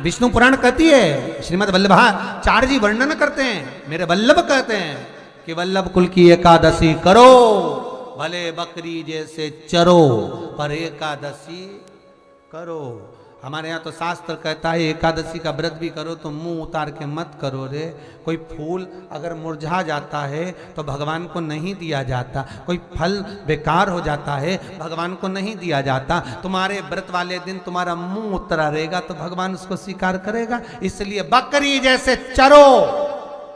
विष्णु पुराण कहती है, श्रीमद् वल्लभाचार्य जी वर्णन करते हैं, मेरे वल्लभ कहते हैं कि वल्लभ कुल की एकादशी करो, भले बकरी जैसे चरो पर एकादशी करो। हमारे यहाँ तो शास्त्र कहता है एकादशी का व्रत भी करो तो मुंह उतार के मत करो रे। कोई फूल अगर मुरझा जाता है तो भगवान को नहीं दिया जाता, कोई फल बेकार हो जाता है भगवान को नहीं दिया जाता। तुम्हारे व्रत वाले दिन तुम्हारा मुंह उतरा रहेगा तो भगवान उसको स्वीकार करेगा। इसलिए बकरी जैसे चरो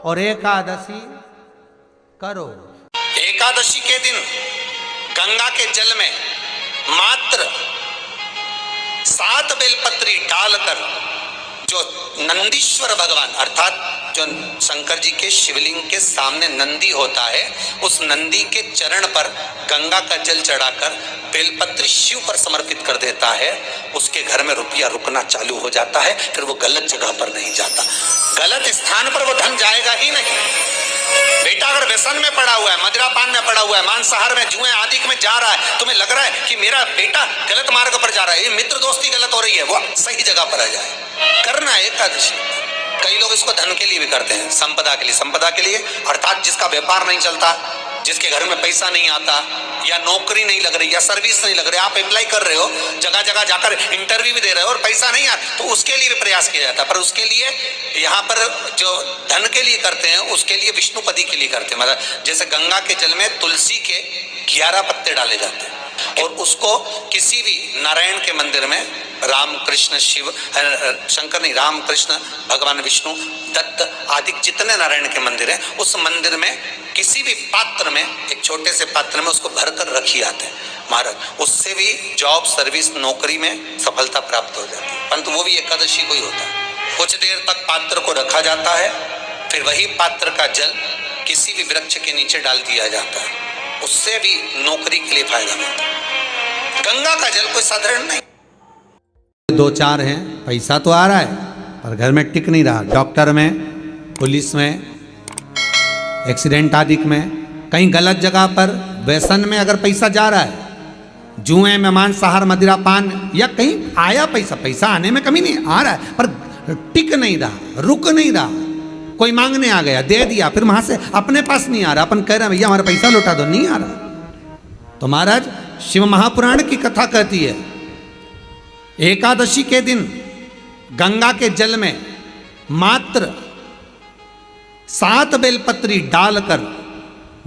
और एकादशी करो। एकादशी के दिन गंगा के जल में मात्र 7 बेलपत्री डालकर जो नंदीश्वर भगवान अर्थात जो शंकर जी के शिवलिंग के सामने नंदी होता है, उस नंदी के चरण पर गंगा का जल चढ़ाकर बेलपत्री शिव पर समर्पित कर देता है, उसके घर में रुपया रुकना चालू हो जाता है। फिर वो गलत जगह पर नहीं जाता, गलत स्थान पर वो धन जाएगा ही नहीं। बेटा अगर व्यसन में पड़ा हुआ है, मदिरा पान में पड़ा हुआ है, मांसाहार में, जुए आदि में जा रहा है, तुम्हें लग रहा है कि मेरा बेटा गलत मार्ग पर जा रहा है, ये मित्र दोस्ती गलत हो रही है, वो सही जगह पर आ जाए। करना है एकादशी। कई लोग इसको धन के लिए भी करते हैं, संपदा के लिए। संपदा के लिए अर्थात जिसका व्यापार नहीं चलता, जिसके घर में पैसा नहीं आता, या नौकरी नहीं लग रही, या सर्विस नहीं लग रही, आप अप्लाई कर रहे हो, जगह जगह जाकर इंटरव्यू भी दे रहे हो और पैसा नहीं आता, तो उसके लिए भी प्रयास किया जाता है। पर उसके लिए यहाँ पर जो धन के लिए करते हैं, उसके लिए विष्णुपदी के लिए करते हैं। मतलब जैसे गंगा के जल में तुलसी के 11 पत्ते डाले जाते हैं और उसको किसी भी नारायण के मंदिर में, राम कृष्ण शिव शंकर नहीं, राम कृष्ण भगवान विष्णु दत्त आदि जितने नारायण के मंदिर हैं, उस मंदिर में किसी भी पात्र में, एक छोटे से पात्र में उसको भरकर रखी आते हैं महाराज। उससे भी जॉब सर्विस नौकरी में सफलता प्राप्त हो जाती है। परंतु वो भी एकादशी को ही होता है। कुछ देर तक पात्र को रखा जाता है, फिर वही पात्र का जल किसी भी वृक्ष के नीचे डाल दिया जाता है, उससे भी नौकरी के लिए फायदा मिलता है। गंगा का जल कोई साधारण नहीं। 2-4 हैं, पैसा तो आ रहा है पर घर में टिक नहीं रहा। डॉक्टर में, पुलिस में, एक्सीडेंट आदि में, कहीं गलत जगह पर व्यसन में अगर पैसा जा रहा है, जुए में, मांसाहार, मदिरा पान, या कहीं आया पैसा, पैसा आने में कमी नहीं, आ रहा है पर टिक नहीं रहा, रुक नहीं रहा। कोई मांगने आ गया, दे दिया, फिर वहां से अपने पास नहीं आ रहा, अपन कह रहे हैं भैया हमारा पैसा लौटा दो, नहीं आ रहा। तो महाराज शिव महापुराण की कथा कहती है एकादशी के दिन गंगा के जल में मात्र 7 बेलपत्री डालकर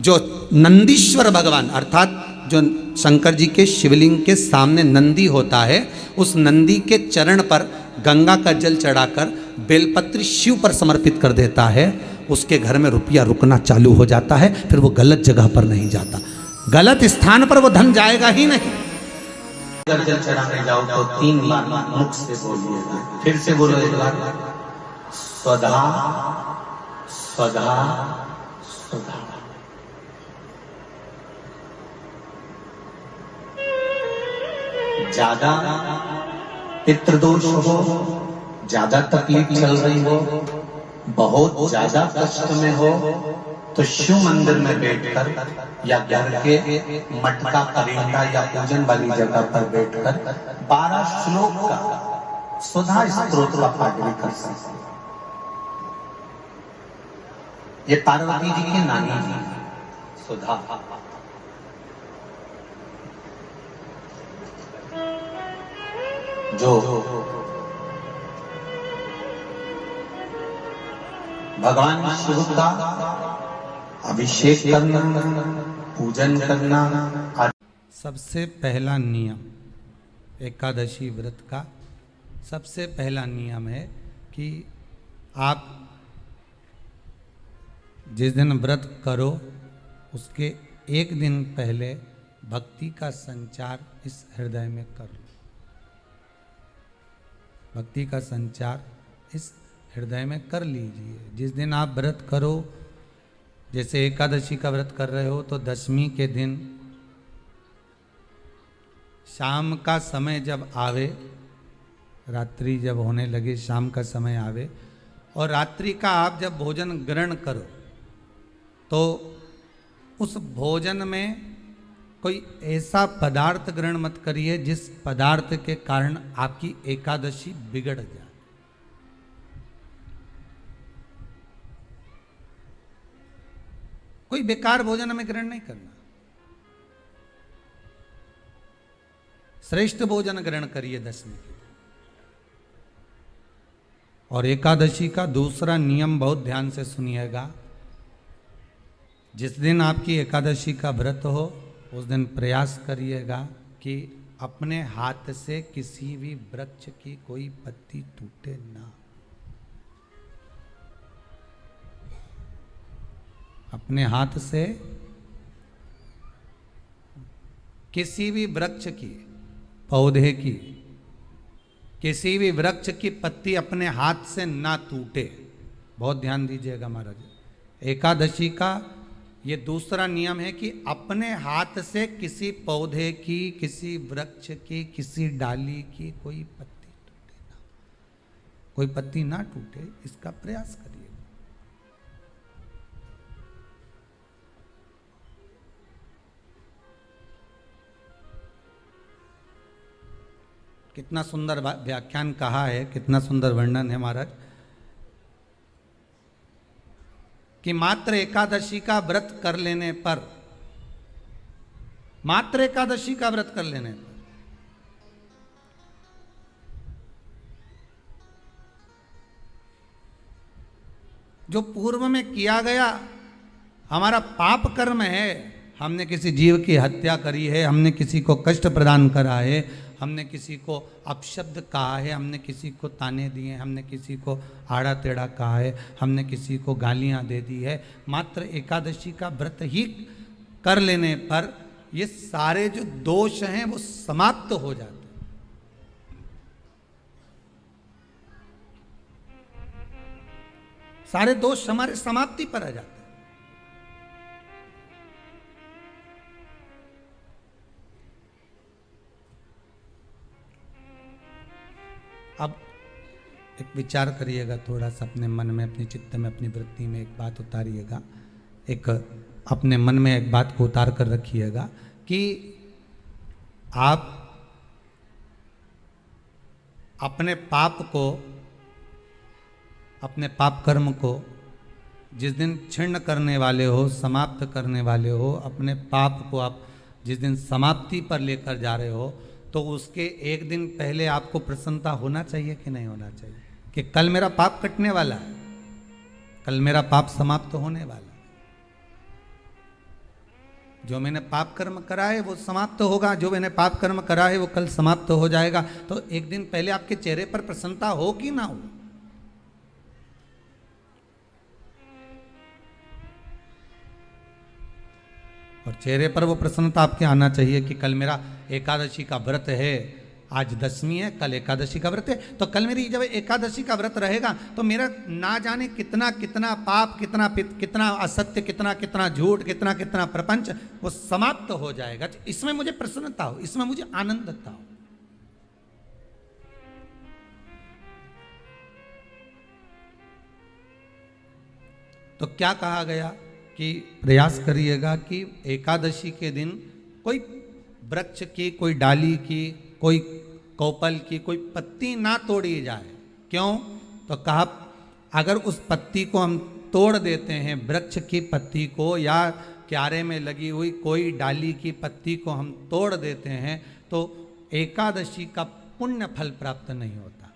जो नंदीश्वर भगवान अर्थात जो शंकर जी के शिवलिंग के सामने नंदी होता है, उस नंदी के चरण पर गंगा का जल चढ़ाकर बेलपत्री शिव पर समर्पित कर देता है, उसके घर में रुपया रुकना चालू हो जाता है। फिर वो गलत जगह पर नहीं जाता, गलत स्थान पर वो धन जाएगा ही नहीं। अगर जल चढ़ाने जाओ तो 3 बार मुख से बोलिएगा, फिर से बोलो एक बार, स्वधा स्वधा स्वधा। ज्यादा पितृदोष हो, ज्यादा तकलीफ चल रही हो, बहुत ज्यादा कष्ट में हो, तो शिव मंदिर में बैठकर या घर के मटका परिंदा या पूजन वाली जगह पर बैठकर 12 श्लोक का सुधा स्तोत्र का पाठ भी कर सकते हैं। ये पार्वती जी की नानी जी सुधा, जो भगवान शिव का अभिषेक करना, पूजन करना। सबसे पहला नियम एकादशी व्रत का सबसे पहला नियम है कि आप जिस दिन व्रत करो उसके एक दिन पहले भक्ति का संचार इस हृदय में कर लो। भक्ति का संचार इस हृदय में कर लीजिए। जिस दिन आप व्रत करो, जैसे एकादशी का व्रत कर रहे हो तो दशमी के दिन शाम का समय जब आवे, रात्रि जब होने लगे, शाम का समय आवे और रात्रि का आप जब भोजन ग्रहण करो तो उस भोजन में कोई ऐसा पदार्थ ग्रहण मत करिए जिस पदार्थ के कारण आपकी एकादशी बिगड़ जाए। कोई बेकार भोजन हमें ग्रहण नहीं करना, श्रेष्ठ भोजन ग्रहण करिए दशमी के। और एकादशी का दूसरा नियम बहुत ध्यान से सुनिएगा। जिस दिन आपकी एकादशी का व्रत हो उस दिन प्रयास करिएगा कि अपने हाथ से किसी भी वृक्ष की कोई पत्ती टूटे ना। अपने हाथ से किसी भी वृक्ष की, पौधे की, किसी भी वृक्ष की पत्ती अपने हाथ से ना टूटे। बहुत ध्यान दीजिएगा महाराज। एकादशी का ये दूसरा नियम है कि अपने हाथ से किसी पौधे की, किसी वृक्ष की, किसी डाली की कोई पत्ती टूटे ना, कोई पत्ती ना टूटे, इसका प्रयास करिए। कितना सुंदर व्याख्यान कहा है, कितना सुंदर वर्णन है महाराज कि मात्र एकादशी का व्रत कर लेने पर, मात्र एकादशी का व्रत कर लेने पर जो पूर्व में किया गया हमारा पाप कर्म है, हमने किसी जीव की हत्या करी है, हमने किसी को कष्ट प्रदान करा है, हमने किसी को अपशब्द कहा है, हमने किसी को ताने दिए, हमने किसी को आड़ा टेढ़ा कहा है, हमने किसी को गालियां दे दी है, मात्र एकादशी का व्रत ही कर लेने पर ये सारे जो दोष हैं वो समाप्त हो जाते हैं। सारे दोष हमारे समाप्ति पर आ जाते हैं। अब एक विचार करिएगा थोड़ा सा अपने मन में, अपने चित्त में, अपनी वृत्ति में एक बात उतारिएगा, एक अपने मन में एक बात को उतार कर रखिएगा कि आप अपने पाप को, अपने पाप कर्म को जिस दिन क्षीण करने वाले हो, समाप्त करने वाले हो, अपने पाप को आप जिस दिन समाप्ति पर लेकर जा रहे हो, तो उसके एक दिन पहले आपको प्रसन्नता होना चाहिए कि नहीं होना चाहिए कि कल मेरा पाप कटने वाला है, कल मेरा पाप समाप्त होने वाला है, जो मैंने पाप कर्म करा है वो समाप्त होगा, जो मैंने पाप कर्म करा है वो कल समाप्त हो जाएगा। तो एक दिन पहले आपके चेहरे पर प्रसन्नता हो कि ना हो? और चेहरे पर वो प्रसन्नता आपके आना चाहिए कि कल मेरा एकादशी का व्रत है, आज दशमी है, कल एकादशी का व्रत है, तो कल मेरी जब एकादशी का व्रत रहेगा तो मेरा ना जाने कितना कितना पाप, कितना असत्य, कितना झूठ, कितना प्रपंच वो समाप्त हो जाएगा। तो इसमें मुझे प्रसन्नता हो, इसमें मुझे आनंदता हो। तो क्या कहा गया कि प्रयास करिएगा कि एकादशी के दिन कोई वृक्ष की, कोई डाली की, कोई कोपल की कोई पत्ती ना तोड़ी जाए। क्यों? तो कहा अगर उस पत्ती को हम तोड़ देते हैं, वृक्ष की पत्ती को या क्यारे में लगी हुई कोई डाली की पत्ती को हम तोड़ देते हैं तो एकादशी का पुण्य फल प्राप्त नहीं होता,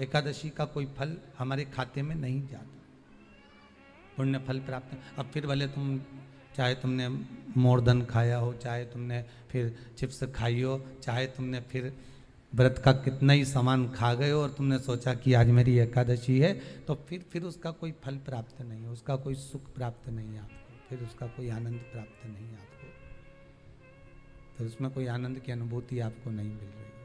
एकादशी का कोई फल हमारे खाते में नहीं जाता, पुण्य फल प्राप्त। अब फिर भले तुम चाहे तुमने मोरधन खाया हो, चाहे तुमने फिर चिप्स खाई हो, चाहे तुमने फिर व्रत का कितना ही सामान खा गए हो और तुमने सोचा कि आज मेरी एकादशी है, तो फिर उसका कोई फल प्राप्त नहीं है, उसका कोई सुख प्राप्त नहीं है आपको, फिर उसका कोई आनंद प्राप्त नहीं है आपको, फिर उसमें कोई आनंद की अनुभूति आपको नहीं मिल रही।